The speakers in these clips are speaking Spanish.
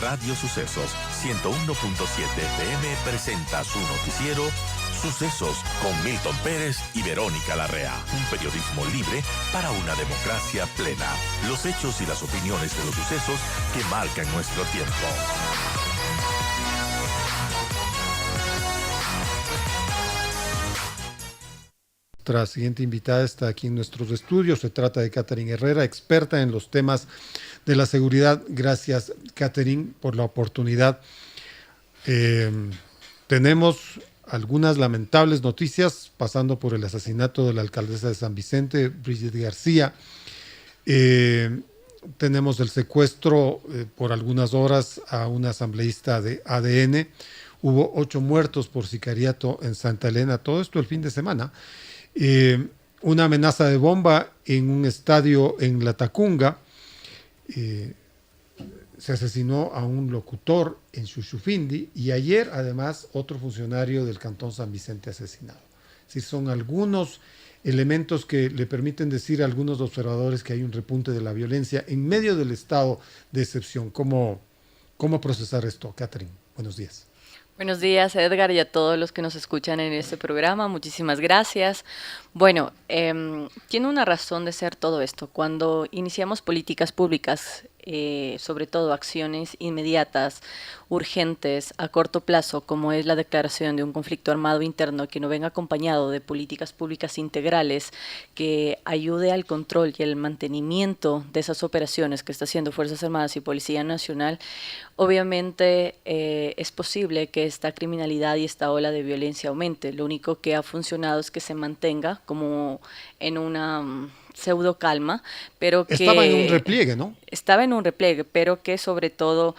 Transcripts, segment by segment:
Radio Sucesos 101.7 FM presenta su noticiero Sucesos con Milton Pérez y Verónica Larrea. Un periodismo libre para una democracia plena. Los hechos y las opiniones de los sucesos que marcan nuestro tiempo. Nuestra siguiente invitada está aquí en nuestros estudios. Se trata de Catherine Herrera, experta en los temas de la seguridad. Gracias, Catherine, por la oportunidad. Tenemos algunas lamentables noticias, pasando por el asesinato de la alcaldesa de San Vicente, Brigitte García. Tenemos el secuestro por algunas horas a una asambleísta de ADN. Hubo 8 muertos por sicariato en Santa Elena. Todo esto el fin de semana. Una amenaza de bomba en un estadio en Latacunga. Se asesinó a un locutor en Xuxufindi y ayer además otro funcionario del Cantón San Vicente asesinado. Sí, son algunos elementos que le permiten decir a algunos observadores que hay un repunte de la violencia en medio del estado de excepción. ¿Cómo procesar esto, Catherine? Buenos días. Buenos días, Edgar, y a todos los que nos escuchan en este programa. Muchísimas gracias. Bueno, tiene una razón de ser todo esto. Cuando iniciamos políticas públicas, sobre todo acciones inmediatas, urgentes, a corto plazo, como es la declaración de un conflicto armado interno que no venga acompañado de políticas públicas integrales que ayude al control y el mantenimiento de esas operaciones que está haciendo Fuerzas Armadas y Policía Nacional, obviamente es posible que esta criminalidad y esta ola de violencia aumente. Lo único que ha funcionado es que se mantenga como en una pseudo calma, pero que estaba en un repliegue, ¿no? Estaba en un repliegue, pero que sobre todo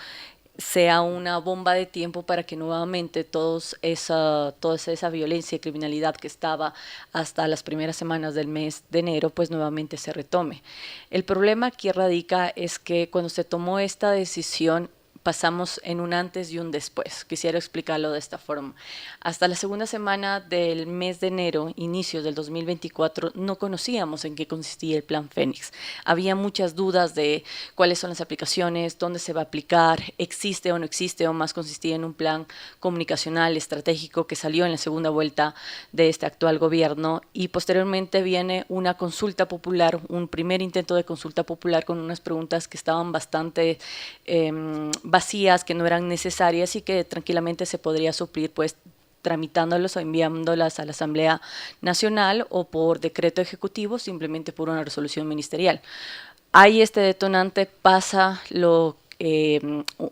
sea una bomba de tiempo para que nuevamente toda esa violencia y criminalidad que estaba hasta las primeras semanas del mes de enero, pues nuevamente se retome. El problema aquí radica es que cuando se tomó esta decisión, pasamos en un antes y un después. Quisiera explicarlo de esta forma. Hasta la segunda semana del mes de enero, inicios del 2024, no conocíamos en qué consistía el Plan Fénix. Había muchas dudas de cuáles son las aplicaciones, dónde se va a aplicar, existe o no existe, o más consistía en un plan comunicacional estratégico que salió en la segunda vuelta de este actual gobierno, y posteriormente viene una consulta popular, un primer intento de consulta popular con unas preguntas que estaban bastante vacías, que no eran necesarias y que tranquilamente se podría suplir pues tramitándolos o enviándolas a la Asamblea Nacional o por decreto ejecutivo, simplemente por una resolución ministerial. Hay este detonante, pasa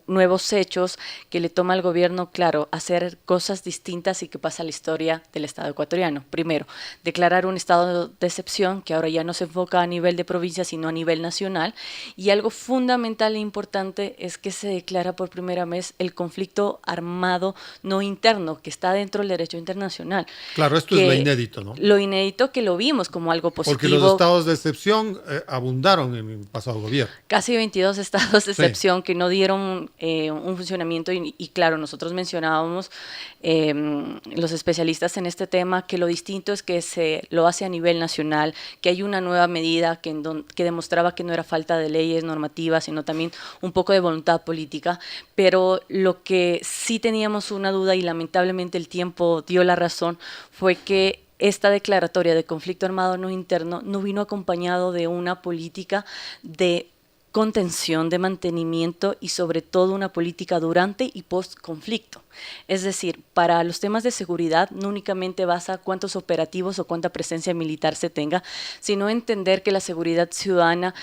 nuevos hechos que le toma al gobierno, claro, hacer cosas distintas y que pasa la historia del Estado ecuatoriano. Primero, declarar un estado de excepción que ahora ya no se enfoca a nivel de provincia, sino a nivel nacional. Y algo fundamental e importante es que se declara por primera vez el conflicto armado no interno, que está dentro del derecho internacional. Claro, esto es lo inédito, ¿no? Lo inédito que lo vimos como algo positivo. Porque los estados de excepción abundaron en el pasado gobierno. Casi 22 estados de excepción, sí, que no dieron un funcionamiento y claro, nosotros mencionábamos los especialistas en este tema que lo distinto es que se lo hace a nivel nacional, que hay una nueva medida que demostraba que no era falta de leyes normativas, sino también un poco de voluntad política, pero lo que sí teníamos una duda y lamentablemente el tiempo dio la razón fue que esta declaratoria de conflicto armado no interno no vino acompañado de una política de contención, de mantenimiento y sobre todo una política durante y post-conflicto. Es decir, para los temas de seguridad no únicamente basa cuántos operativos o cuánta presencia militar se tenga, sino entender que la seguridad ciudadana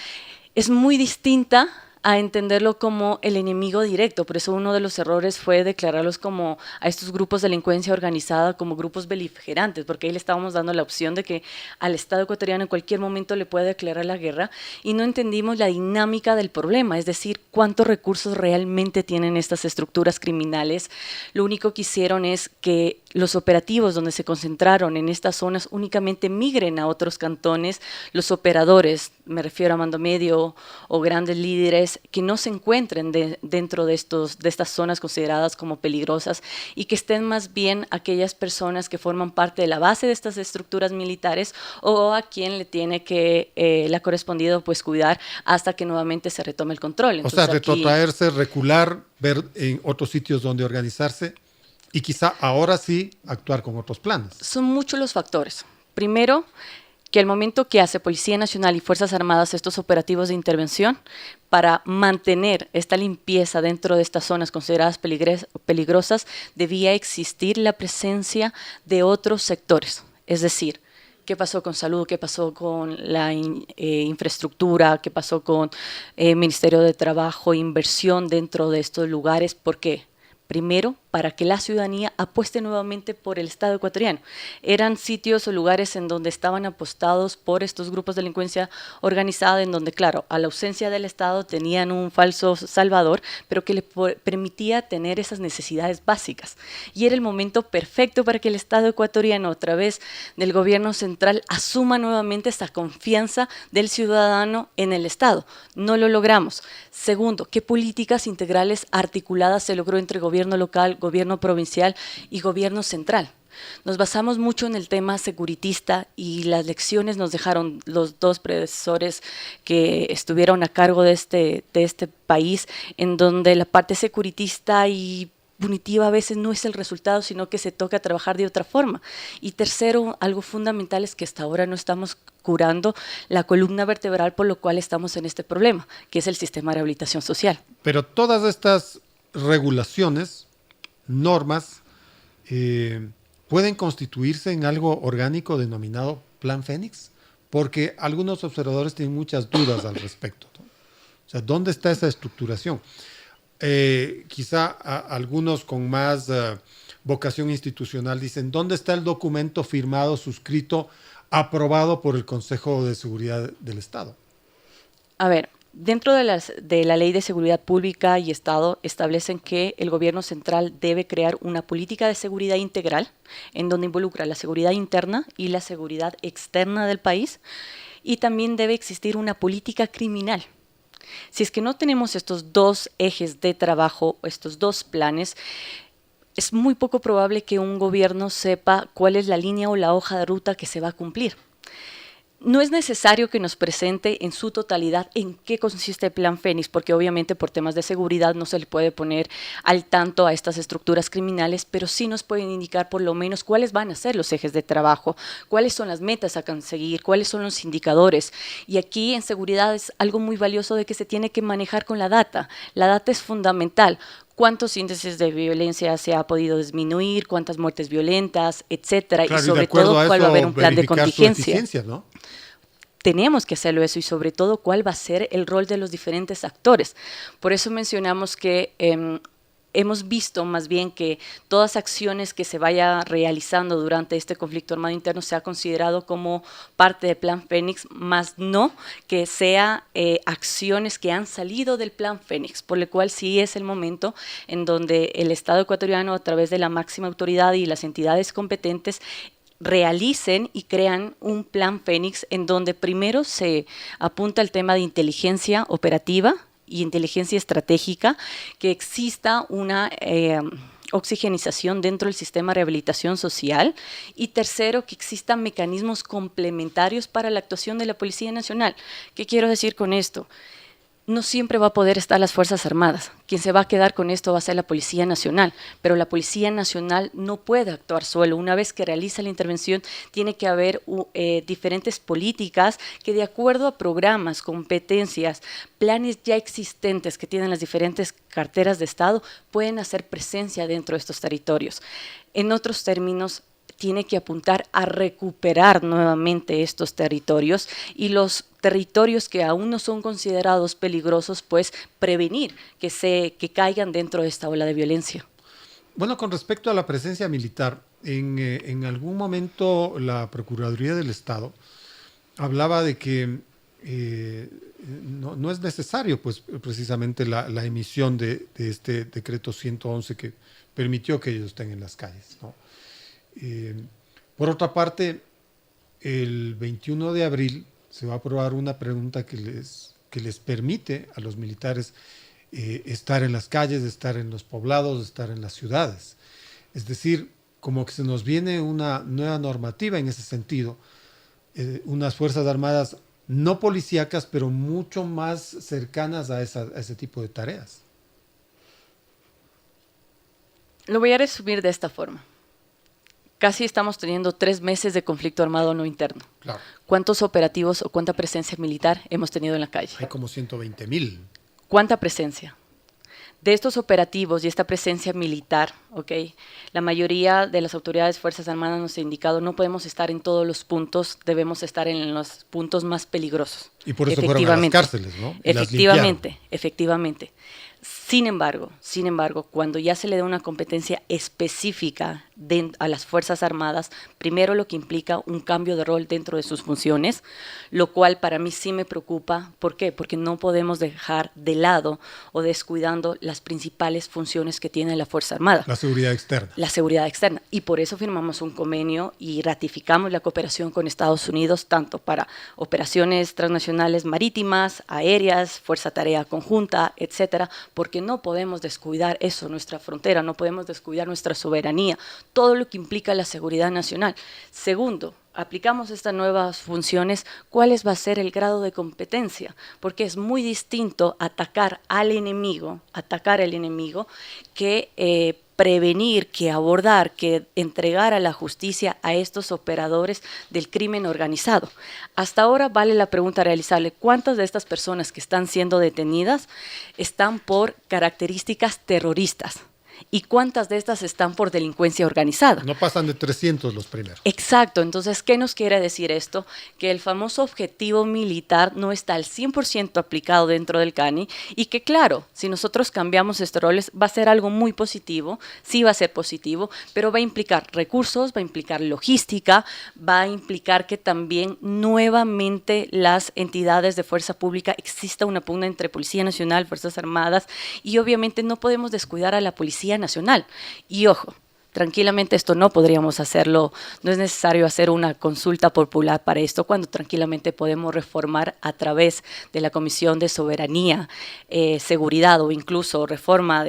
es muy distinta a entenderlo como el enemigo directo. Por eso uno de los errores fue declararlos como a estos grupos de delincuencia organizada como grupos beligerantes, porque ahí le estábamos dando la opción de que al Estado ecuatoriano en cualquier momento le puede declarar la guerra y no entendimos la dinámica del problema, es decir, cuántos recursos realmente tienen estas estructuras criminales. Lo único que hicieron es que los operativos donde se concentraron en estas zonas únicamente migren a otros cantones, los operadores, me refiero a mando medio o grandes líderes, que no se encuentren dentro de estas zonas consideradas como peligrosas y que estén más bien aquellas personas que forman parte de la base de estas estructuras militares o a quien le tiene que la correspondido pues cuidar hasta que nuevamente se retome el control. Entonces, o sea, retrotraerse, recular, ver en otros sitios donde organizarse y quizá ahora sí actuar con otros planes. Son muchos los factores. Primero, que al momento que hace Policía Nacional y Fuerzas Armadas estos operativos de intervención para mantener esta limpieza dentro de estas zonas consideradas peligrosas, debía existir la presencia de otros sectores. Es decir, qué pasó con salud, qué pasó con la infraestructura, qué pasó con el Ministerio de Trabajo, inversión dentro de estos lugares. ¿Por qué? Primero, para que la ciudadanía apueste nuevamente por el Estado ecuatoriano. Eran sitios o lugares en donde estaban apostados por estos grupos de delincuencia organizada, en donde, claro, a la ausencia del Estado tenían un falso salvador, pero que le permitía tener esas necesidades básicas. Y era el momento perfecto para que el Estado ecuatoriano, a través del gobierno central, asuma nuevamente esta confianza del ciudadano en el Estado. No lo logramos. Segundo, ¿qué políticas integrales articuladas se logró entre gobierno local, gobierno provincial y gobierno central? Nos basamos mucho en el tema securitista y las lecciones nos dejaron los dos predecesores que estuvieron a cargo de este país, en donde la parte securitista y punitiva a veces no es el resultado, sino que se toca trabajar de otra forma. Y tercero, algo fundamental es que hasta ahora no estamos curando la columna vertebral por lo cual estamos en este problema, que es el sistema de rehabilitación social. Pero todas estas regulaciones, normas, pueden constituirse en algo orgánico denominado Plan Fénix, porque algunos observadores tienen muchas dudas al respecto, ¿no? O sea, ¿dónde está esa estructuración? Quizá algunos con más vocación institucional dicen, ¿dónde está el documento firmado, suscrito, aprobado por el Consejo de Seguridad del Estado? A ver, dentro de la Ley de Seguridad Pública y Estado establecen que el gobierno central debe crear una política de seguridad integral en donde involucra la seguridad interna y la seguridad externa del país, y también debe existir una política criminal. Si es que no tenemos estos dos ejes de trabajo, estos dos planes, es muy poco probable que un gobierno sepa cuál es la línea o la hoja de ruta que se va a cumplir. No es necesario que nos presente en su totalidad en qué consiste el Plan Fénix, porque obviamente por temas de seguridad no se le puede poner al tanto a estas estructuras criminales, pero sí nos pueden indicar por lo menos cuáles van a ser los ejes de trabajo, cuáles son las metas a conseguir, cuáles son los indicadores. Y aquí en seguridad es algo muy valioso de que se tiene que manejar con la data. La data es fundamental. Cuántos índices de violencia se ha podido disminuir, cuántas muertes violentas, etcétera, claro, y sobre todo cuál va a haber un plan de contingencia. ¿No? Tenemos que hacerlo eso, y sobre todo cuál va a ser el rol de los diferentes actores. Por eso mencionamos que hemos visto más bien que todas acciones que se vaya realizando durante este conflicto armado interno se ha considerado como parte del Plan Fénix, más no que sea acciones que han salido del Plan Fénix, por lo cual sí es el momento en donde el Estado ecuatoriano, a través de la máxima autoridad y las entidades competentes, realicen y crean un Plan Fénix en donde primero se apunta el tema de inteligencia operativa y inteligencia estratégica, que exista una oxigenización dentro del sistema de rehabilitación social, y tercero, que existan mecanismos complementarios para la actuación de la Policía Nacional. ¿Qué quiero decir con esto? No siempre va a poder estar las Fuerzas Armadas. Quien se va a quedar con esto va a ser la Policía Nacional, pero la Policía Nacional no puede actuar solo. Una vez que realiza la intervención, tiene que haber diferentes políticas que, de acuerdo a programas, competencias, planes ya existentes que tienen las diferentes carteras de Estado, pueden hacer presencia dentro de estos territorios. En otros términos, tiene que apuntar a recuperar nuevamente estos territorios, y los territorios que aún no son considerados peligrosos, pues prevenir que caigan dentro de esta ola de violencia. Bueno, con respecto a la presencia militar, en algún momento la Procuraduría del Estado hablaba de que no es necesario, pues, precisamente la emisión de este decreto 111 que permitió que ellos estén en las calles, ¿no? Por otra parte, el 21 de abril se va a aprobar una pregunta que les permite a los militares estar en las calles, estar en los poblados, estar en las ciudades. Es decir, como que se nos viene una nueva normativa en ese sentido, unas Fuerzas Armadas no policíacas, pero mucho más cercanas a ese tipo de tareas. Lo voy a resumir de esta forma. Casi estamos teniendo 3 meses de conflicto armado no interno. Claro. ¿Cuántos operativos o cuánta presencia militar hemos tenido en la calle? Hay como 120,000. ¿Cuánta presencia? De estos operativos y esta presencia militar, ¿okay? La mayoría de las autoridades Fuerzas Armadas nos ha indicado no podemos estar en todos los puntos, debemos estar en los puntos más peligrosos. Y por eso fueron a las cárceles, ¿no? Efectivamente. Sin embargo, cuando ya se le da una competencia específica a las Fuerzas Armadas, primero lo que implica un cambio de rol dentro de sus funciones, lo cual para mí sí me preocupa. ¿Por qué? Porque no podemos dejar de lado o descuidando las principales funciones que tiene la Fuerza Armada. La seguridad externa. La seguridad externa. Y por eso firmamos un convenio y ratificamos la cooperación con Estados Unidos, tanto para operaciones transnacionales marítimas, aéreas, fuerza tarea conjunta, etcétera, porque no podemos descuidar eso, nuestra frontera, no podemos descuidar nuestra soberanía, todo lo que implica la seguridad nacional. Segundo, aplicamos estas nuevas funciones, ¿cuál va a ser el grado de competencia? Porque es muy distinto atacar al enemigo, que prevenir, que abordar, que entregar a la justicia a estos operadores del crimen organizado. Hasta ahora vale la pregunta realizarle, ¿cuántas de estas personas que están siendo detenidas están por características terroristas? ¿Y cuántas de estas están por delincuencia organizada? No pasan de 300 los primeros. Exacto. Entonces, ¿qué nos quiere decir esto? Que el famoso objetivo militar no está al 100% aplicado dentro del CANI y que, claro, si nosotros cambiamos estos roles, va a ser algo muy positivo, sí va a ser positivo, pero va a implicar recursos, va a implicar logística, va a implicar que también nuevamente las entidades de fuerza pública exista una pugna entre Policía Nacional, Fuerzas Armadas y obviamente no podemos descuidar a la Policía Nacional. Y ojo, tranquilamente esto no podríamos hacerlo, no es necesario hacer una consulta popular para esto, cuando tranquilamente podemos reformar a través de la Comisión de Soberanía, Seguridad o incluso reforma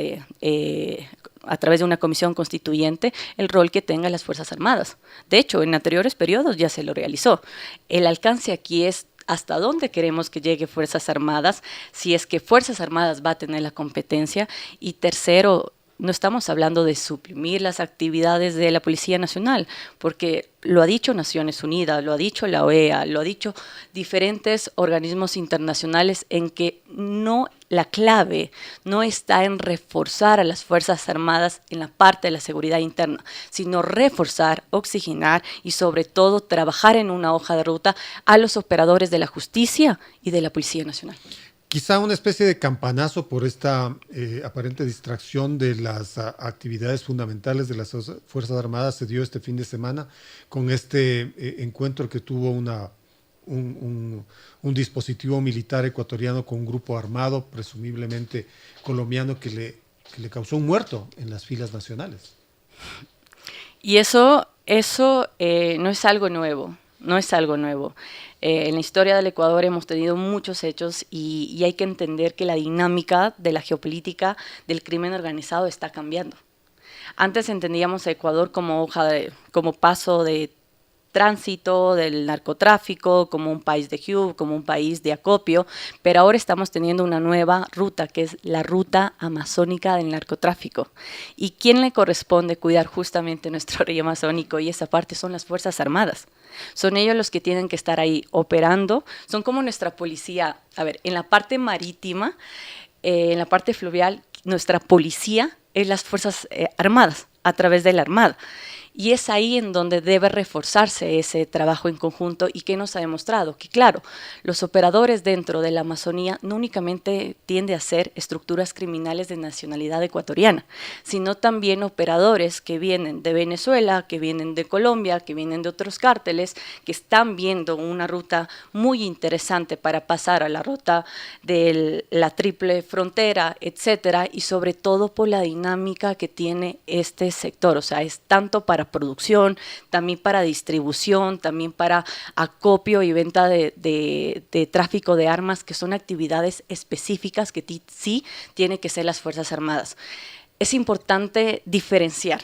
a través de una comisión constituyente, el rol que tengan las Fuerzas Armadas. De hecho, en anteriores periodos ya se lo realizó. El alcance aquí es hasta dónde queremos que llegue Fuerzas Armadas, si es que Fuerzas Armadas va a tener la competencia. Y tercero, no estamos hablando de suprimir las actividades de la Policía Nacional, porque lo ha dicho Naciones Unidas, lo ha dicho la OEA, lo ha dicho diferentes organismos internacionales, en que la clave no está en reforzar a las Fuerzas Armadas en la parte de la seguridad interna, sino reforzar, oxigenar y sobre todo trabajar en una hoja de ruta a los operadores de la justicia y de la Policía Nacional. Quizá una especie de campanazo por esta aparente distracción de las actividades fundamentales de las Fuerzas Armadas se dio este fin de semana con este encuentro que tuvo un dispositivo militar ecuatoriano con un grupo armado, presumiblemente colombiano, que le causó un muerto en las filas nacionales. Y eso no es algo nuevo. No es algo nuevo. En la historia del Ecuador hemos tenido muchos hechos y hay que entender que la dinámica de la geopolítica del crimen organizado está cambiando. Antes entendíamos a Ecuador como paso de tránsito del narcotráfico, como un país de hub, como un país de acopio, pero ahora estamos teniendo una nueva ruta, que es la ruta amazónica del narcotráfico. ¿Y quién le corresponde cuidar justamente nuestro río amazónico? Y esa parte son las Fuerzas Armadas. Son ellos los que tienen que estar ahí operando, son como nuestra policía. A ver, en la parte marítima, en la parte fluvial, nuestra policía es las Fuerzas Armadas, a través de la Armada. Y es ahí en donde debe reforzarse ese trabajo en conjunto y que nos ha demostrado que, claro, los operadores dentro de la Amazonía no únicamente tienden a ser estructuras criminales de nacionalidad ecuatoriana, sino también operadores que vienen de Venezuela, que vienen de Colombia, que vienen de otros cárteles, que están viendo una ruta muy interesante para pasar a la ruta de la triple frontera, etcétera, y sobre todo por la dinámica que tiene este sector, o sea, es tanto para para producción, también para distribución, también para acopio y venta de tráfico de armas, que son actividades específicas que sí tienen que ser las Fuerzas Armadas. Es importante diferenciar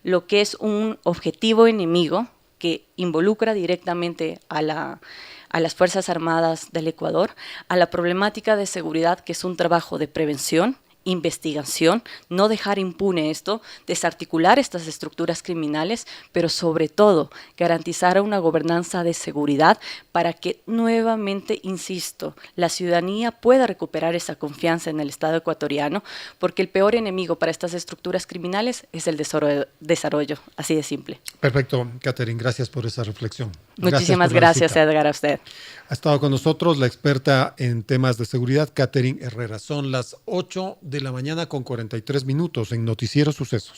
lo que es un objetivo enemigo que involucra directamente a las Fuerzas Armadas del Ecuador, a la problemática de seguridad, que es un trabajo de prevención, investigación, no dejar impune esto, desarticular estas estructuras criminales, pero sobre todo garantizar una gobernanza de seguridad para que nuevamente, insisto, la ciudadanía pueda recuperar esa confianza en el Estado ecuatoriano, porque el peor enemigo para estas estructuras criminales es el desarrollo, así de simple. Perfecto, Catherine, gracias por esa reflexión. Muchísimas gracias, Edgar, a usted. Ha estado con nosotros la experta en temas de seguridad, Catherine Herrera. Son las 8 de la mañana con 43 minutos en Noticiero Sucesos.